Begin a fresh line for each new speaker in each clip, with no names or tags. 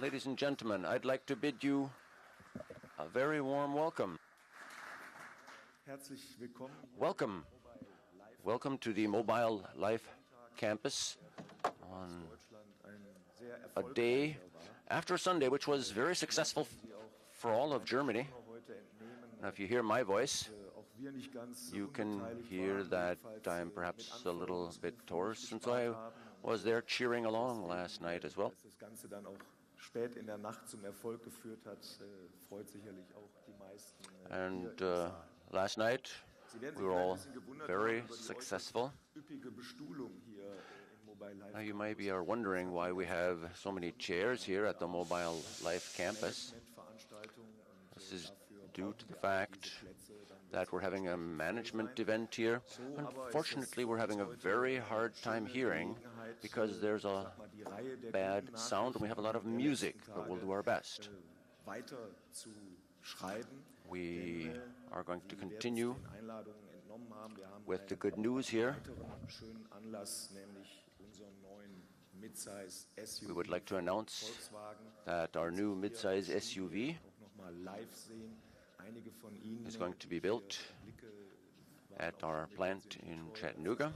Ladies and gentlemen, I'd like to bid you a very warm welcome. Welcome. Welcome to the Mobile Life Campus on a day after Sunday, which was very successful for all of Germany. Now, if you hear my voice, you can hear that I'm perhaps a little bit hoarse, since I was there cheering along last night as well. And last night, we were all very successful. Now, you may be wondering why we have so many chairs here at the Mobile Life Campus. This is due to the fact that we're having a management event here. Unfortunately, we're having a very hard time hearing because there's a bad sound and we have a lot of music, but we'll do our best. We are going to continue with the good news here. We would like to announce that our new midsize SUV is going to be built at our plant in Chattanooga.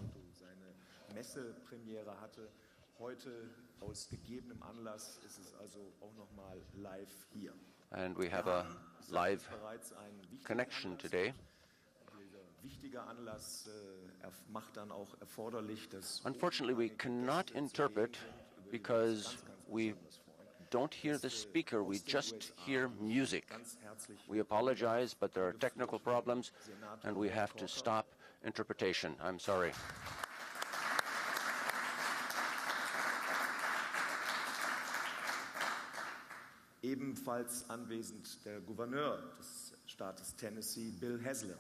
And we have a live connection today. Unfortunately, we cannot interpret because we don't hear the speaker, we just hear music. We apologize, but there are technical problems, and we have to stop interpretation. I'm sorry.
Ebenfalls anwesend der Gouverneur des Staates Tennessee, Bill Haslam.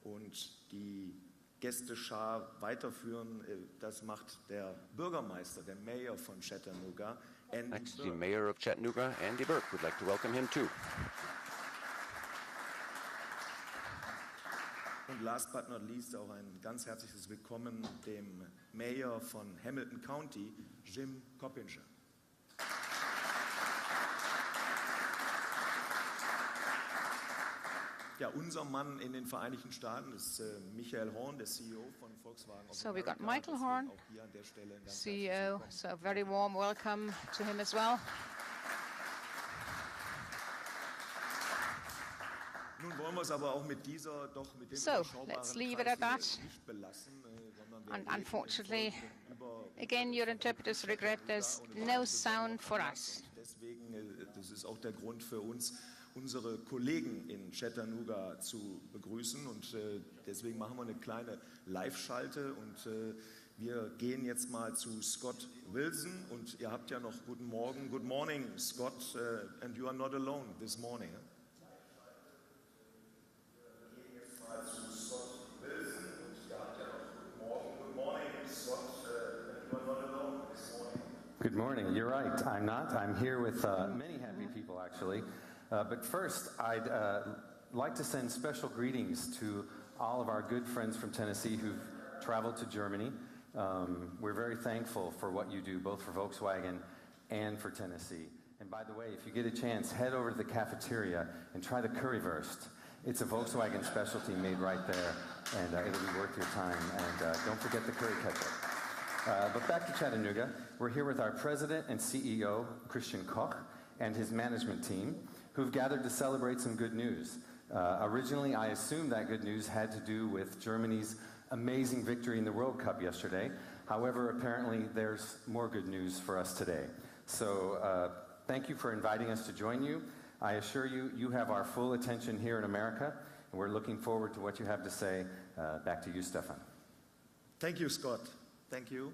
Und die Gästeschar weiterführen, das macht der Bürgermeister, der Mayor von Chattanooga, Andy
Next,
Burke.
the Mayor of Chattanooga, Andy Burke. We'd like to welcome him too.
Und last but not least auch ein ganz herzliches Willkommen dem Mayor von Hamilton County, Jim Coppinger. Ja, unser Mann in den Vereinigten Staaten ist Michael Horn, der CEO von Volkswagen.
So we've got Michael Horn, CEO, so a very warm welcome to him as well.
Nun wollen wir es aber auch mit dieser doch mit dem
So, let's leave it at that.
nicht belassen,
And unfortunately, again, your interpreters regret there's no sound for us.
Deswegen, das ist auch der Grund für uns, unsere Kollegen in Chattanooga zu begrüßen. Und deswegen machen wir eine kleine Live-Schalte. Und wir gehen jetzt mal zu Scott Wilson. Und ihr habt ja noch guten Morgen. Good morning, Scott. And you are not alone this morning. Wir gehen jetzt mal zu Scott Wilson. Und ihr habt ja noch guten Morgen. Good morning, Scott. And you are not alone this morning.
Good morning. You're right. I'm not. I'm here with many happy people, actually. But first, I'd like to send special greetings to all of our good friends from Tennessee who've traveled to Germany. We're very thankful for what you do, both for Volkswagen and for Tennessee. And by the way, if you get a chance, head over to the cafeteria and try the currywurst. It's a Volkswagen specialty made right there, and it'll be worth your time. And don't forget the curry ketchup. But back to Chattanooga, we're here with our president and CEO, Christian Koch, and his management team, who've gathered to celebrate some good news. Originally, I assumed that good news had to do with Germany's amazing victory in the World Cup yesterday. However, apparently there's more good news for us today. So thank you for inviting us to join you. I assure you, you have our full attention here in America, and we're looking forward to what you have to say. Back to you, Stefan.
Thank you, Scott. Thank you.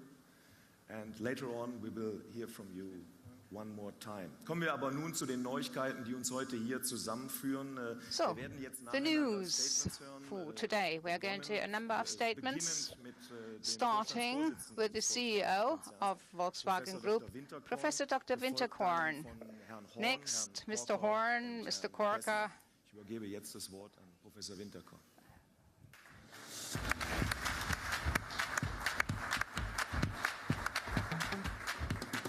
And later on, we will hear from you one more time. Kommen wir aber nun zu den Neuigkeiten, die uns heute hier zusammenführen.
So, the news for today. We are going to a number of statements, starting with the CEO of Volkswagen Group, Professor Dr. Winterkorn. Next, Mr. Horn, Mr. Korka.
Ich übergebe jetzt das Wort an Professor Winterkorn.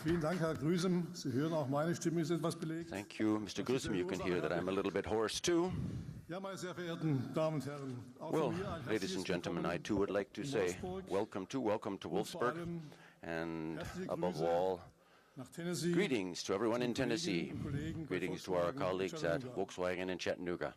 Vielen Dank, Herr Grüsem. Sie hören auch meine Stimme ist etwas belegt.
Thank you, Mr. Grissom. You can hear that I'm a little bit hoarse too.
Ja, meine sehr verehrten Damen und Herren, auch
Well,
von mir ein
ladies and
herzliches
gentlemen, I
Willkommen
too would like to
in
say
Wolfsburg.
welcome to
Und vor
Wolfsburg,
allem
and
herzliche
above
Grüße
all,
nach Tennessee,
greetings to everyone in
zu den
Tennessee.
Kolleginnen und Kollegen bei
Greetings to our
Volkswagen in
colleagues at
Chattanooga.
Volkswagen in Chattanooga.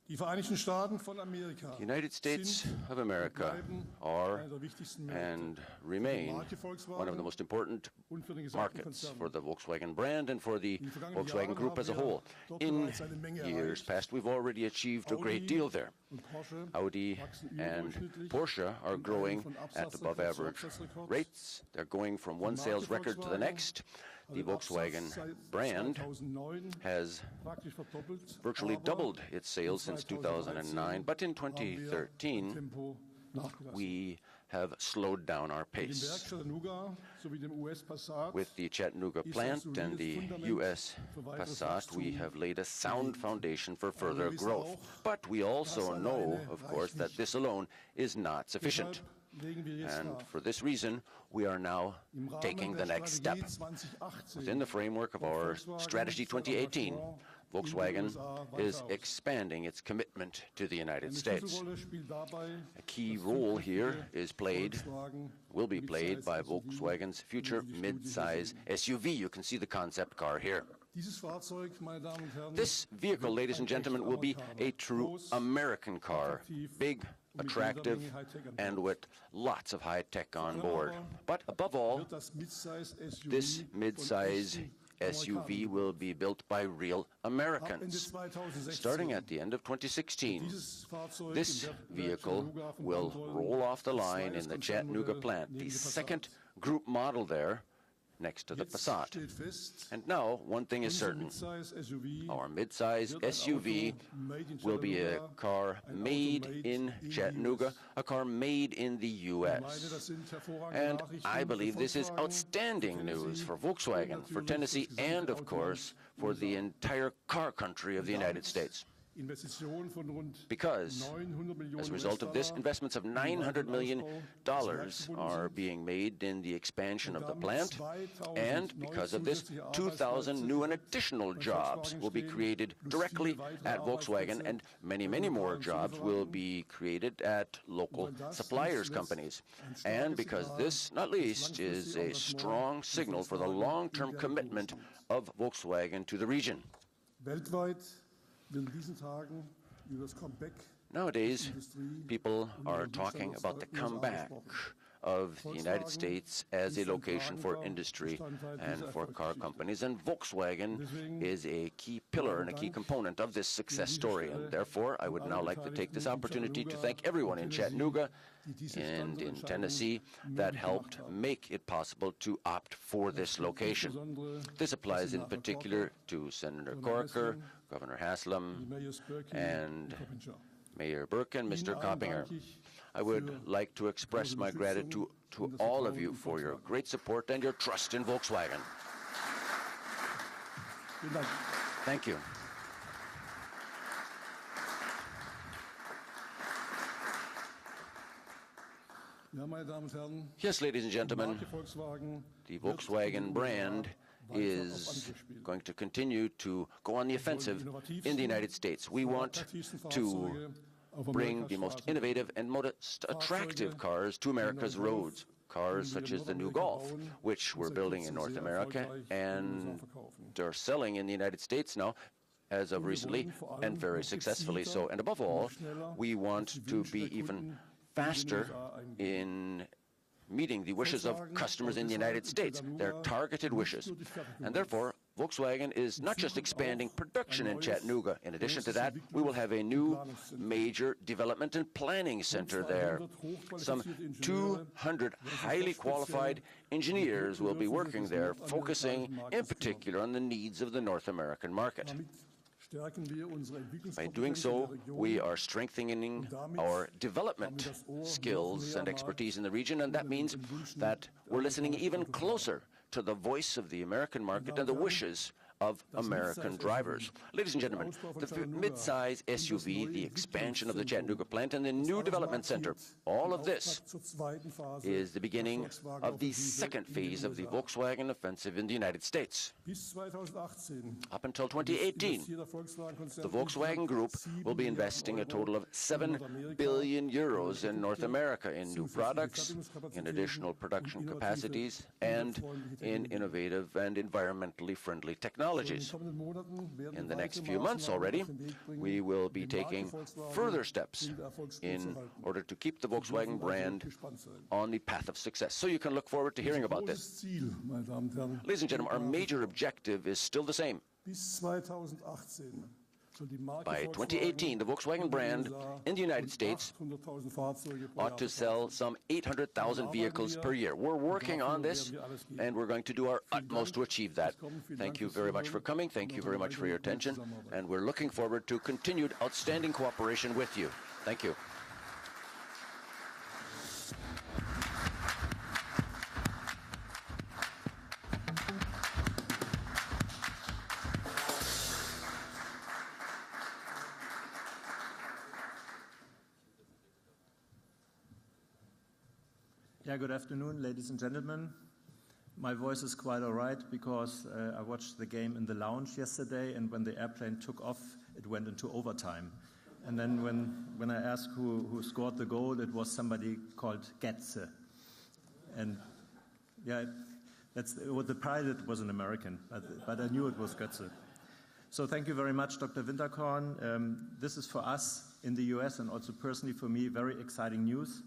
Die Vereinigten Staaten von Amerika
The United States
sind
of
und
America
bleiben
are
einer der wichtigsten Märkte
and remain
Marke Volkswagen
one of the most important
und für den gesamten
markets
Konzern.
for the Volkswagen brand and for the
In den vergangenen
Volkswagen
Jahren
Group as a
haben wir
whole.
dort
In
bereits eine Menge
years
erreicht.
past, we've already achieved a great
Audi
deal there.
und Porsche
Audi
wachsen
and
überdurchschnittlich
Porsche are
und
growing
von
at above
Absatzrekord zu
average
Absatzrekord.
rates. They're going from one
Die Marke
sales record to the
Volkswagen
next.
hat
The
den Absatz
Volkswagen
seit
brand
2009
has
praktisch verdoppelt,
virtually
aber
doubled its sales since
2013
2009, but in
haben wir
2013
beim Tempo nachgelassen.
we have slowed down our
Mit dem
pace.
Werk Chattanooga sowie dem US Passat
With the Chattanooga
ist ein
plant
solides
and the
Fundament
U.S.
für weiteres
Passat, we
Wachstum
have laid a sound
gelegt.
foundation for
Aber
further
wir wissen
growth.
auch,
But we also
das
know,
alleine
of
reicht
course, that
nicht.
this alone is not sufficient.
Deshalb legen wir jetzt
And
nach.
for this reason, we are now
Im Rahmen
taking
der
the next step.
Strategie 2018
Within the framework of our
Volkswagen
Strategy
sein
2018,
Engagement
Volkswagen
in den USA
is
weiter aus.
expanding its commitment to the United
Eine
States.
Schlüsselrolle spielt dabei
A key
das
role here
zukünftige
is played,
Volkswagen
will be played
Midsize
by
SUV,
Volkswagen's future
wie Sie die Studie hier
midsize
sehen.
SUV. You can see the concept car here.
Dieses Fahrzeug, meine Damen und Herren,
This vehicle,
wird
ladies and
ein
gentlemen,
echter
will be
Amerikaner.
a true
Groß,
American car,
attraktiv
big,
und mit jeder
attractive,
Menge Hightech an
and
Bord.
with lots of high tech on
allem
board.
aber
But above all,
wird das Midsize SUV
this
von
midsize
echten
SUV
Amerikanern
will be built by real
Ab Ende
Americans.
2016
Starting at the end of 2016,
dieses Fahrzeug
this
im Werk
vehicle
Chattanooga vom
will
Band
roll off the
als
line in
zweites
the Chattanooga
Konzernmodell
plant,
neben
the
dem Passat.
second group model there next to the
Jetzt
Passat.
steht fest,
And now, one thing is
unser
certain.
Midsize SUV
Our midsize
wird ein
SUV
Auto made in
will be a
Chattanooga,
car
ein Auto
made
made
in
the
Chattanooga,
US.
a car made in the
Ich meine,
U.S.
das sind hervorragende
And
Nachrichten
I
für
believe this is
Volkswagen,
outstanding
für
news
Tennessee
for
und
Volkswagen, for
natürlich
Tennessee,
für das gesamte
and of course for the
Autoland
entire car country of the United
USA.
States.
Investitionen von rund
Because
900 Millionen
as a result of this,
US-Dollar
investments of
in den
$900 million
Ausbau des Werks
are
verbunden
being made in the expansion
Und
of the
damit
plant.
2000
And
neue
because of this,
zusätzliche
2,000 new and additional
bei
jobs
Volkswagen
will be
stehen,
created
plus
directly
viele weitere
at Volkswagen,
Arbeitsplätze
and many,
bei
many more
lokalen
jobs will
Zulieferern.
be created at local
Und wenn das
suppliers
nicht
companies.
zuletzt ein
And
starkes
because
Signal
this, not
des
least, is
langfristigen
a
Engagements
strong
des
signal for the
Volkswagen
long-term
in der
commitment
Region.
of Volkswagen to the region.
Weltweit wird in diesen Tagen über das Comeback
Nowadays,
Industrie
people
und
are
ihre
talking
Güter
about the
aus den USA
comeback
gesprochen.
of the United
Volkswagen
States as a
ist ein
location for
tragender
industry
Bestandteil
and
dieser
for car
Erfolgsgeschichte.
companies. And Volkswagen
Deswegen
is a key pillar and a key
Dank
component of this success
dieser
story.
Stelle
And therefore, I would
an
now
alle
like to take this
Beteiligten in
opportunity to
Chattanooga
thank everyone
und
in
Tennessee,
Chattanooga
die diese
and in
Standortentscheidung
Tennessee that
möglich
helped
gemacht haben.
make it possible to opt for this location.
Insbesondere
This applies in
Senator
particular
Corker,
to Senator
Governor
Corker,
Haslam,
Governor Haslam,
Mayor Spurkey
and
und Coppinger.
Mayor Burke and Mr.
Ihnen allen
Coppinger.
danke ich
I would
für
like to express
Ihre
my gratitude
Unterstützung
to
und das
all of
Vertrauen
you
in
for your
Volkswagen.
great support and your trust in Volkswagen.
Vielen Dank.
Thank you.
Ja, meine Damen und Herren,
Yes, ladies and
die
gentlemen,
Marke Volkswagen
the
wird
Volkswagen
in den
brand
USA weiter auf
is
Angriff spielen.
going to continue to go on the offensive in the United States. We want to bring the most innovative and most attractive cars to America's roads. Cars such as the new Golf, which we're building in North America and are selling in the United States now as of recently, and very successfully so. And above all, we want to be even faster in meeting the wishes of customers in the United States, their targeted wishes. And therefore, Volkswagen is not just expanding production in Chattanooga. In addition to that, we will have a new major development and planning center there. Some 200 highly qualified engineers will be working there, focusing in particular on the needs of the North American market. By doing so, we are strengthening our development skills and expertise in the region, and that means that we're listening even closer to the voice of the American market and the wishes of American drivers. Ladies and gentlemen, the midsize SUV, the expansion of the Chattanooga plant, and the new development center, all of this is the beginning of the second phase of the Volkswagen offensive in the United States. Up until 2018, the Volkswagen Group will be investing a total of 7 billion euros in North America in new products, in additional production capacities, and in innovative and environmentally friendly technologies. In the next few months already, we will be taking further steps in order to keep the Volkswagen brand on the path of success. So you can look forward to hearing about this. Ladies and gentlemen, our major objective is still the same. By 2018, the Volkswagen brand in the United States ought to sell some 800,000 vehicles per year. We're working on this, and we're going to do our utmost to achieve that. Thank you very much for coming. Thank you very much for your attention, and we're looking forward to continued outstanding cooperation with you. Thank you.
Yeah, good afternoon, ladies and gentlemen. My voice is quite all right because I watched the game in the lounge yesterday, and when the airplane took off, it went into overtime. And then when I asked who scored the goal, it was somebody called Getze. And yeah, the pilot was an American, but I knew it was Götze. So thank you very much, Dr. Winterkorn. This is for us in the US and also personally for me very exciting news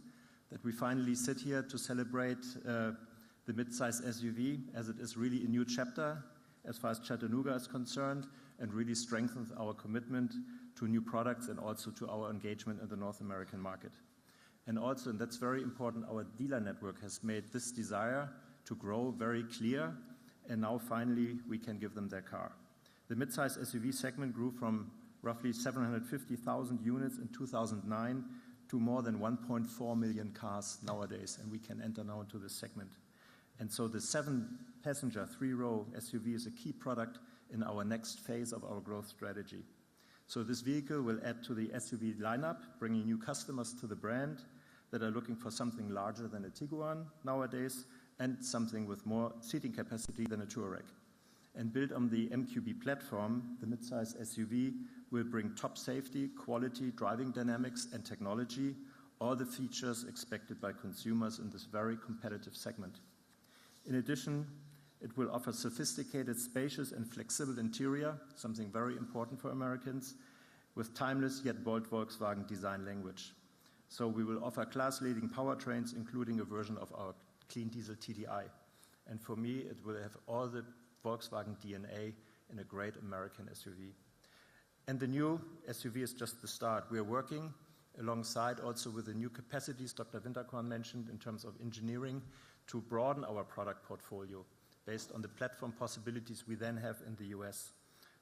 that we finally sit here to celebrate the midsize SUV, as it is really a new chapter as far as Chattanooga is concerned, and really strengthens our commitment to new products and also to our engagement in the North American market. And also, and that's very important, our dealer network has made this desire to grow very clear, and now finally we can give them their car. The midsize SUV segment grew from roughly 750,000 units in 2009 to more than 1.4 million cars nowadays, and we can enter now into this segment. And so the 7-passenger, 3-row SUV is a key product in our next phase of our growth strategy. So this vehicle will add to the SUV lineup, bringing new customers to the brand that are looking for something larger than a Tiguan nowadays, and something with more seating capacity than a Touareg. And built on the MQB platform, the midsize SUV will bring top safety, quality, driving dynamics, and technology, all the features expected by consumers in this very competitive segment. In addition, it will offer sophisticated, spacious, and flexible interior, something very important for Americans, with timeless yet bold Volkswagen design language. So we will offer class-leading powertrains, including a version of our clean diesel TDI. And for me, it will have all the Volkswagen DNA in a great American SUV. And the new SUV is just the start. We are working alongside also with the new capacities Dr. Winterkorn mentioned in terms of engineering to broaden our product portfolio based on the platform possibilities we then have in the US.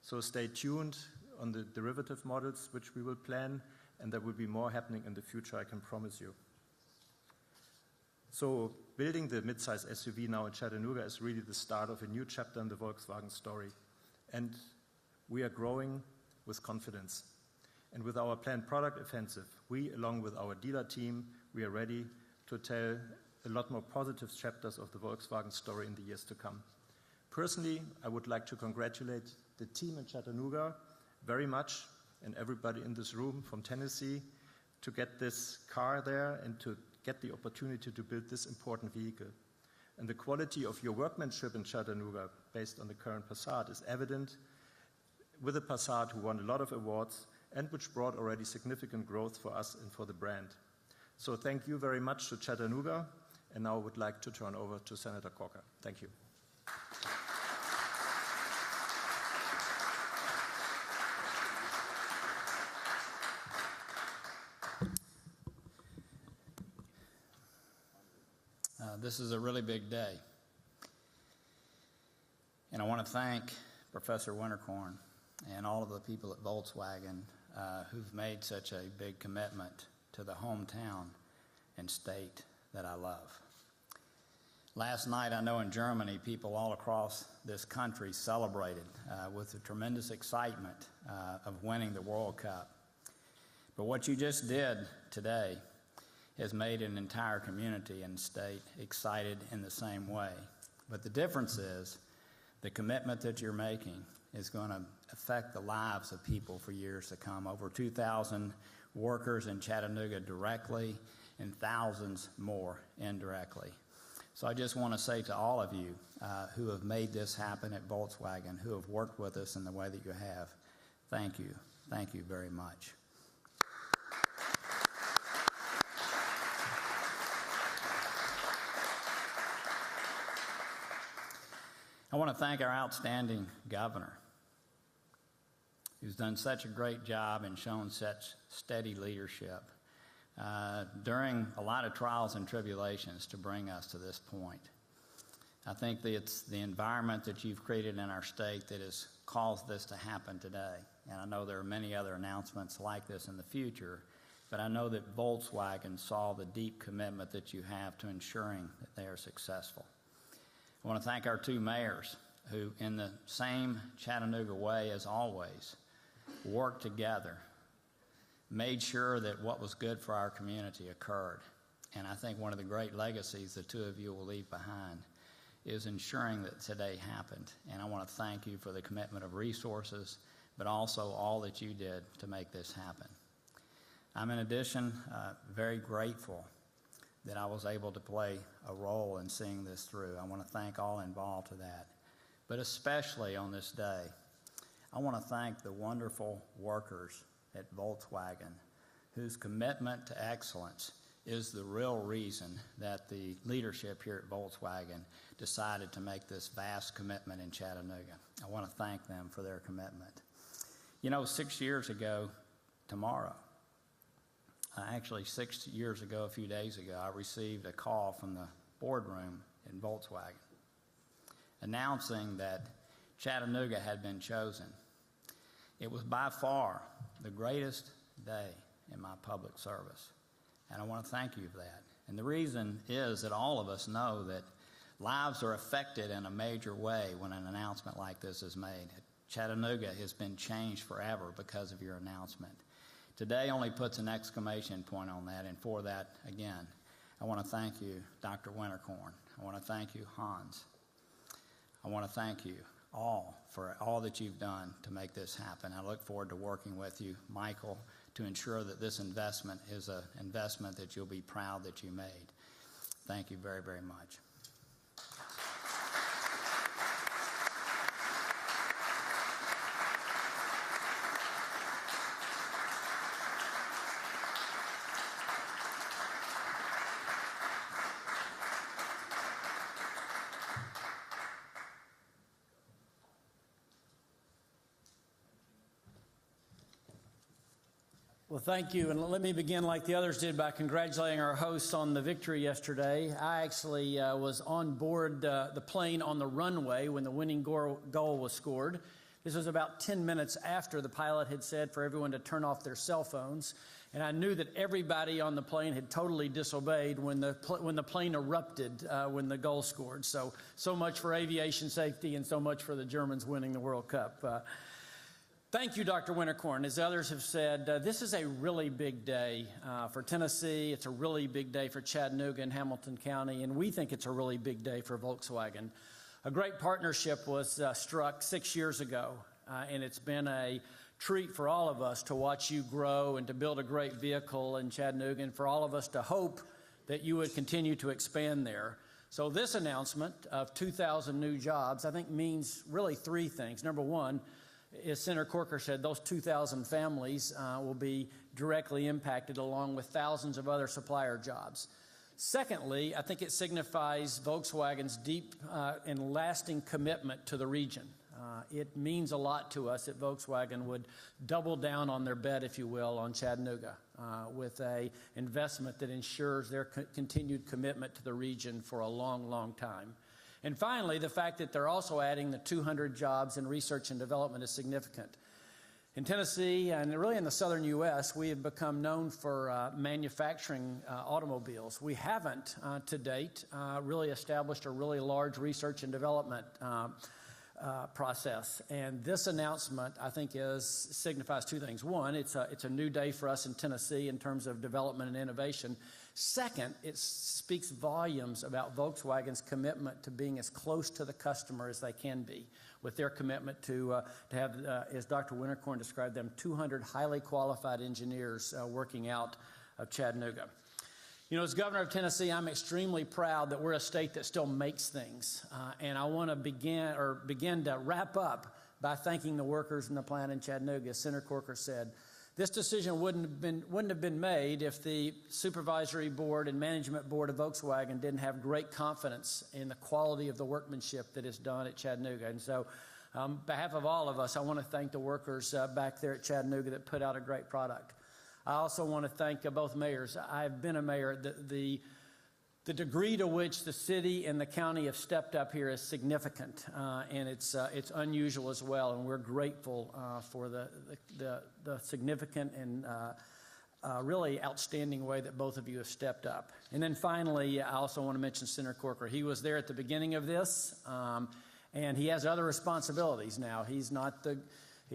So stay tuned on the derivative models which we will plan, and there will be more happening in the future, I can promise you. So building the midsize SUV now in Chattanooga is really the start of a new chapter in the Volkswagen story. And we are growing with confidence. And with our planned product offensive, we, along with our dealer team, we are ready to tell a lot more positive chapters of the Volkswagen story in the years to come. Personally, I would like to congratulate the team in Chattanooga very much, and everybody in this room from Tennessee, to get this car there and to get the opportunity to build this important vehicle. And the quality of your workmanship in Chattanooga, based on the current Passat, is evident with a Passat who won a lot of awards and which brought already significant growth for us and for the brand. So thank you very much to Chattanooga, and now I would like to turn over to Senator Corker. Thank you.
This is a really big day. And I want to thank Professor Winterkorn and all of the people at Volkswagen who've made such a big commitment to the hometown and state that I love. Last night, I know in Germany, people all across this country celebrated with the tremendous excitement of winning the World Cup. But what you just did today has made an entire community and state excited in the same way. But the difference is the commitment that you're making is going to affect the lives of people for years to come. Over 2,000 workers in Chattanooga directly and thousands more indirectly. So I just want to say to all of you who have made this happen at Volkswagen, who have worked with us in the way that you have, thank you. Thank you very much. I want to thank our outstanding governor, who's done such a great job and shown such steady leadership during a lot of trials and tribulations to bring us to this point. I think that it's the environment that you've created in our state that has caused this to happen today. And I know there are many other announcements like this in the future, but I know that Volkswagen saw the deep commitment that you have to ensuring that they are successful. I want to thank our two mayors who, in the same Chattanooga way as always, worked together, made sure that what was good for our community occurred. And I think one of the great legacies the two of you will leave behind is ensuring that today happened. And I want to thank you for the commitment of resources, but also all that you did to make this happen. I'm, in addition, very grateful that I was able to play a role in seeing this through. I want to thank all involved to that. But especially on this day, I want to thank the wonderful workers at Volkswagen whose commitment to excellence is the real reason that the leadership here at Volkswagen decided to make this vast commitment in Chattanooga. I want to thank them for their commitment. You know, 6 years ago tomorrow, actually 6 years ago, a few days ago, I received a call from the boardroom in Volkswagen announcing that Chattanooga had been chosen. It was by far the greatest day in my public service, and I want to thank you for that. And the reason is that all of us know that lives are affected in a major way when an announcement like this is made. Chattanooga has been changed forever because of your announcement. Today only puts an exclamation point on that, and for that, again, I want to thank you, Dr. Winterkorn. I want to thank you, Hans. I want to thank you all for all that you've done to make this happen. I look forward to working with you, Michael, to ensure that this investment is an investment that you'll be proud that you made. Thank you very, very much.
Well, thank you, and let me begin like the others did by congratulating our hosts on the victory yesterday. I actually was on board the plane on the runway when the winning goal was scored. This was about 10 minutes after the pilot had said for everyone to turn off their cell phones, and I knew that everybody on the plane had totally disobeyed when the plane erupted when the goal scored. So much for aviation safety and so much for the Germans winning the World Cup. Thank you, Dr. Winterkorn. As others have said, this is a really big day for Tennessee. It's a really big day for Chattanooga and Hamilton County, and we think it's a really big day for Volkswagen. A great partnership was struck 6 years ago, and it's been a treat for all of us to watch you grow and to build a great vehicle in Chattanooga, and for all of us to hope that you would continue to expand there. So this announcement of 2,000 new jobs, I think, means really three things. Number one, as Senator Corker said, those 2,000 families will be directly impacted along with thousands of other supplier jobs. Secondly, I think it signifies Volkswagen's deep and lasting commitment to the region. It means a lot to us that Volkswagen would double down on their bet, if you will, on Chattanooga with an investment that ensures their continued commitment to the region for a long, long time. And finally, the fact that they're also adding the 200 jobs in research and development is significant. In Tennessee and really in the southern U.S., we have become known for manufacturing automobiles. We haven't, to date, really established a really large research and development process. And this announcement, I think, signifies two things. One, it's a new day for us in Tennessee in terms of development and innovation. Second, it speaks volumes about Volkswagen's commitment to being as close to the customer as they can be, with their commitment to have, as Dr. Winterkorn described them, 200 highly qualified engineers working out of Chattanooga. You know, as governor of Tennessee, I'm extremely proud that we're a state that still makes things. And I want to begin to wrap up by thanking the workers in the plant in Chattanooga. As Senator Corker said, this decision wouldn't have been made if the supervisory board and management board of Volkswagen didn't have great confidence in the quality of the workmanship that is done at Chattanooga. And so, on behalf of all of us, I want to thank the workers back there at Chattanooga that put out a great product. I also want to thank both mayors. I've been a mayor. The degree to which the city and the county have stepped up here is significant, and it's unusual as well. And we're grateful for the significant and really outstanding way that both of you have stepped up. And then finally, I also want to mention Senator Corker. He was there at the beginning of this, and he has other responsibilities now. He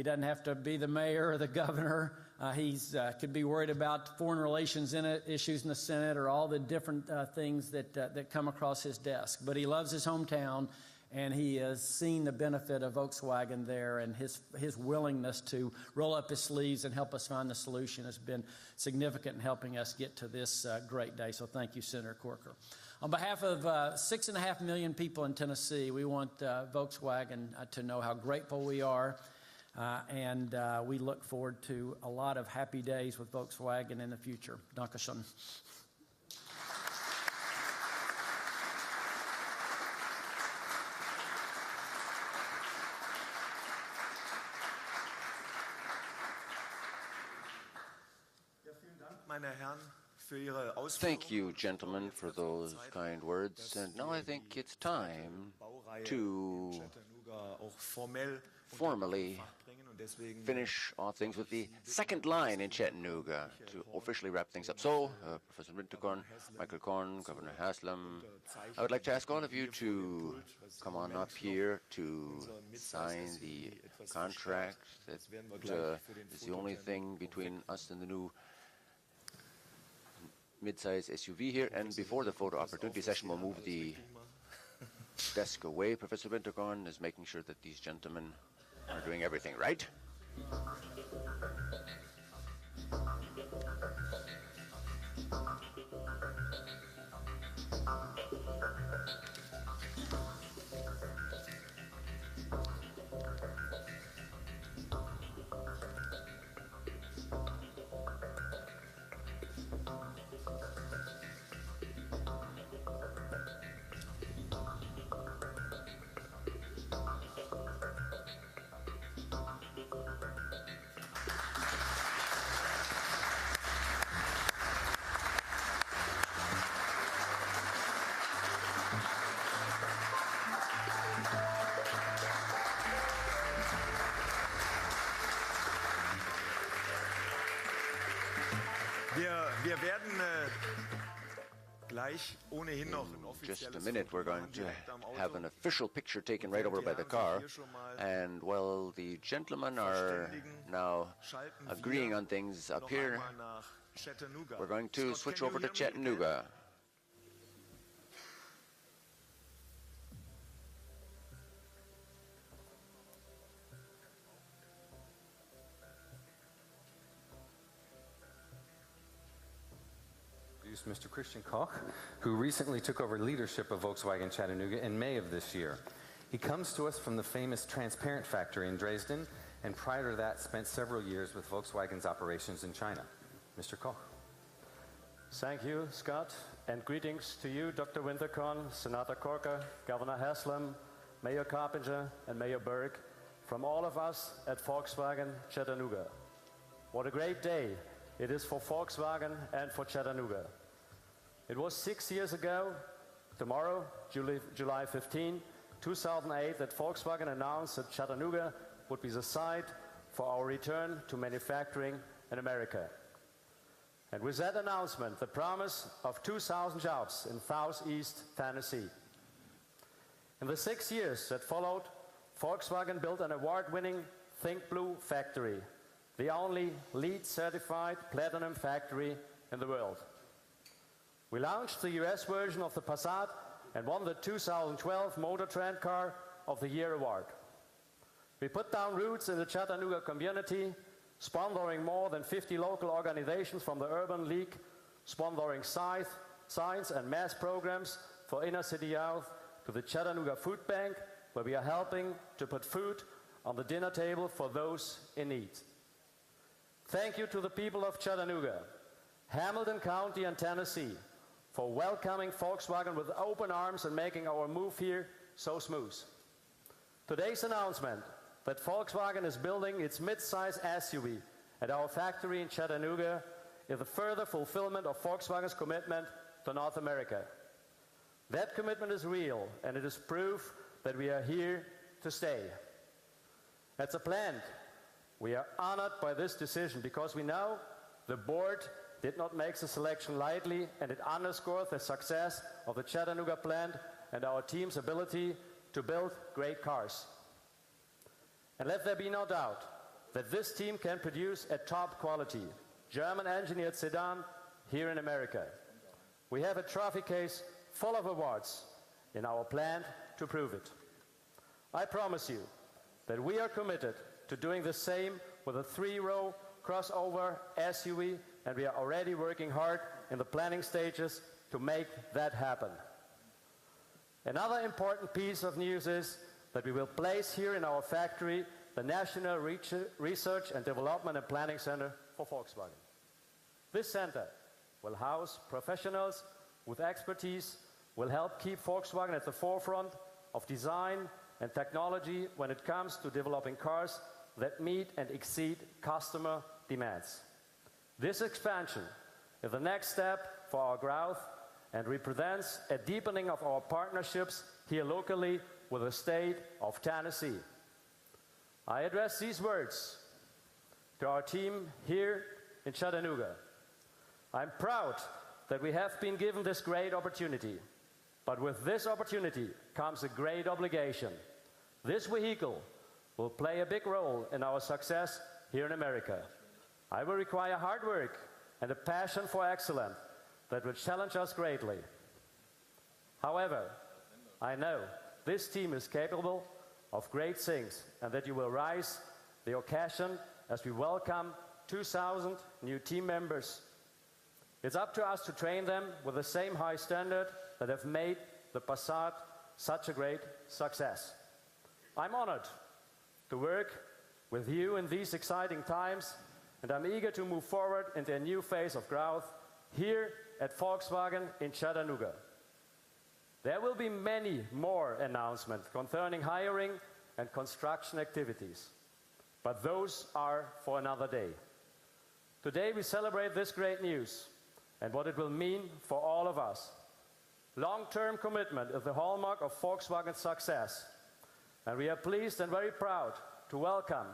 doesn't have to be the mayor or the governor. He's could be worried about foreign relations issues in the Senate or all the different things that come across his desk. But he loves his hometown, and he has seen the benefit of Volkswagen there, and his willingness to roll up his sleeves and help us find the solution has been significant in helping us get to this great day. So thank you, Senator Corker. On behalf of 6.5 million people in Tennessee, we want Volkswagen to know how grateful we are. And we look forward to a lot of happy days with Volkswagen in the future. Dankeschön.
Thank you, gentlemen, for those kind words. And now I think it's time to formally finish off things with the second line in Chattanooga to officially wrap things up. So, Professor Winterkorn, Michael Korn, Governor Haslam, I would like to ask all of you to come on up here to sign the contract that is the only thing between us and the new Midsize SUV here. And before the photo opportunity session, we'll move the desk away. Professor Winterkorn is making sure that these gentlemen are doing everything right. Just a minute, we're going to have an official picture taken right over by the car. And while the gentlemen are now agreeing on things up here, we're going to switch over to Chattanooga.
Mr. Christian Koch, who recently took over leadership of Volkswagen Chattanooga in May of this year. He comes to us from the famous Transparent factory in Dresden, and prior to that spent several years with Volkswagen's operations in China. Mr. Koch.
Thank you, Scott, and greetings to you, Dr. Winterkorn, Senator Corker, Governor Haslam, Mayor Carpenter, and Mayor Berg, from all of us at Volkswagen Chattanooga. What a great day it is for Volkswagen and for Chattanooga. It was 6 years ago, tomorrow, July 15, 2008, that Volkswagen announced that Chattanooga would be the site for our return to manufacturing in America. And with that announcement, the promise of 2,000 jobs in Southeast Tennessee. In the 6 years that followed, Volkswagen built an award-winning Think Blue factory, the only LEED-certified platinum factory in the world. We launched the US version of the Passat and won the 2012 Motor Trend Car of the Year award. We put down roots in the Chattanooga community, sponsoring more than 50 local organizations from the Urban League, sponsoring science and math programs for inner city youth, to the Chattanooga Food Bank, where we are helping to put food on the dinner table for those in need. Thank you to the people of Chattanooga, Hamilton County and Tennessee for welcoming Volkswagen with open arms and making our move here so smooth. Today's announcement that Volkswagen is building its midsize SUV at our factory in Chattanooga is a further fulfillment of Volkswagen's commitment to North America. That commitment is real, and it is proof that we are here to stay. As a plant, we are honored by this decision because we know the board did not make the selection lightly, and it underscores the success of the Chattanooga plant and our team's ability to build great cars. And let there be no doubt that this team can produce a top quality German-engineered sedan here in America. We have a trophy case full of awards in our plant to prove it. I promise you that we are committed to doing the same with a 3-row crossover SUV, and we are already working hard in the planning stages to make that happen. Another important piece of news is that we will place here in our factory the National Research and Development and Planning Center for Volkswagen. This center will house professionals with expertise, will help keep Volkswagen at the forefront of design and technology when it comes to developing cars that meet and exceed customer demands. This expansion is the next step for our growth and represents a deepening of our partnerships here locally with the state of Tennessee. I address these words to our team here in Chattanooga. I'm proud that we have been given this great opportunity, but with this opportunity comes a great obligation. This vehicle will play a big role in our success here in America. I will require hard work and a passion for excellence that will challenge us greatly. However, I know this team is capable of great things and that you will rise the occasion as we welcome 2,000 new team members. It's up to us to train them with the same high standard that have made the Passat such a great success. I'm honored to work with you in these exciting times, and I'm eager to move forward into a new phase of growth here at Volkswagen in Chattanooga. There will be many more announcements concerning hiring and construction activities, but those are for another day. Today we celebrate this great news and what it will mean for all of us. Long-term commitment is the hallmark of Volkswagen's success, and we are pleased and very proud to welcome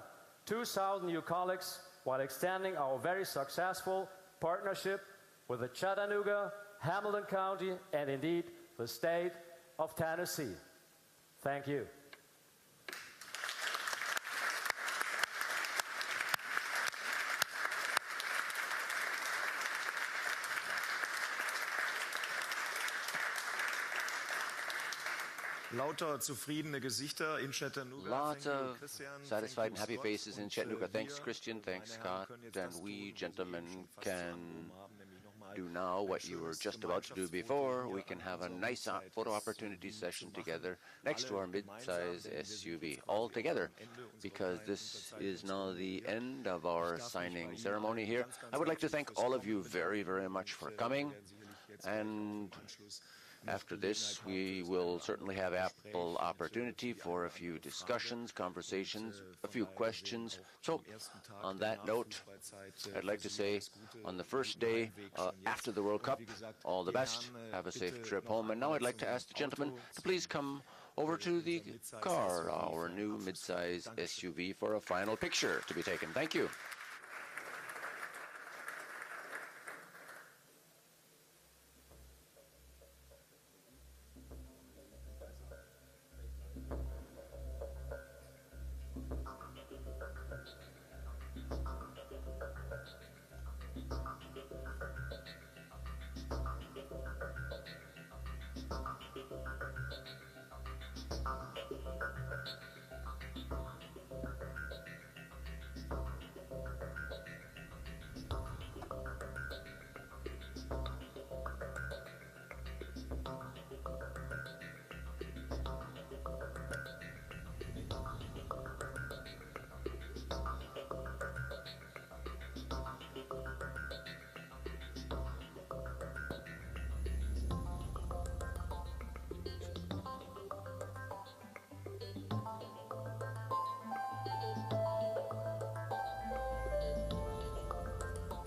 2,000 new colleagues while extending our very successful partnership with the Chattanooga, Hamilton County, and indeed the state of Tennessee. Thank you.
Lauter zufriedene Gesichter in Chattanooga.
Lots of satisfied and happy faces in Chattanooga. Thanks, Christian. Thanks, Scott. And we, gentlemen, can do now what you were just about to do before. We can have a nice photo opportunity session together next to our mid-size SUV, all together, because this is now the end of our signing ceremony here. I would like to thank all of you very, very much for coming, and after this, we will certainly have ample opportunity for a few discussions, conversations, a few questions. So, on that note, I'd like to say, on the first day after the World Cup, all the best, have a safe trip home. And now I'd like to ask the gentlemen to please come over to the car, our new midsize SUV, for a final picture to be taken. Thank you.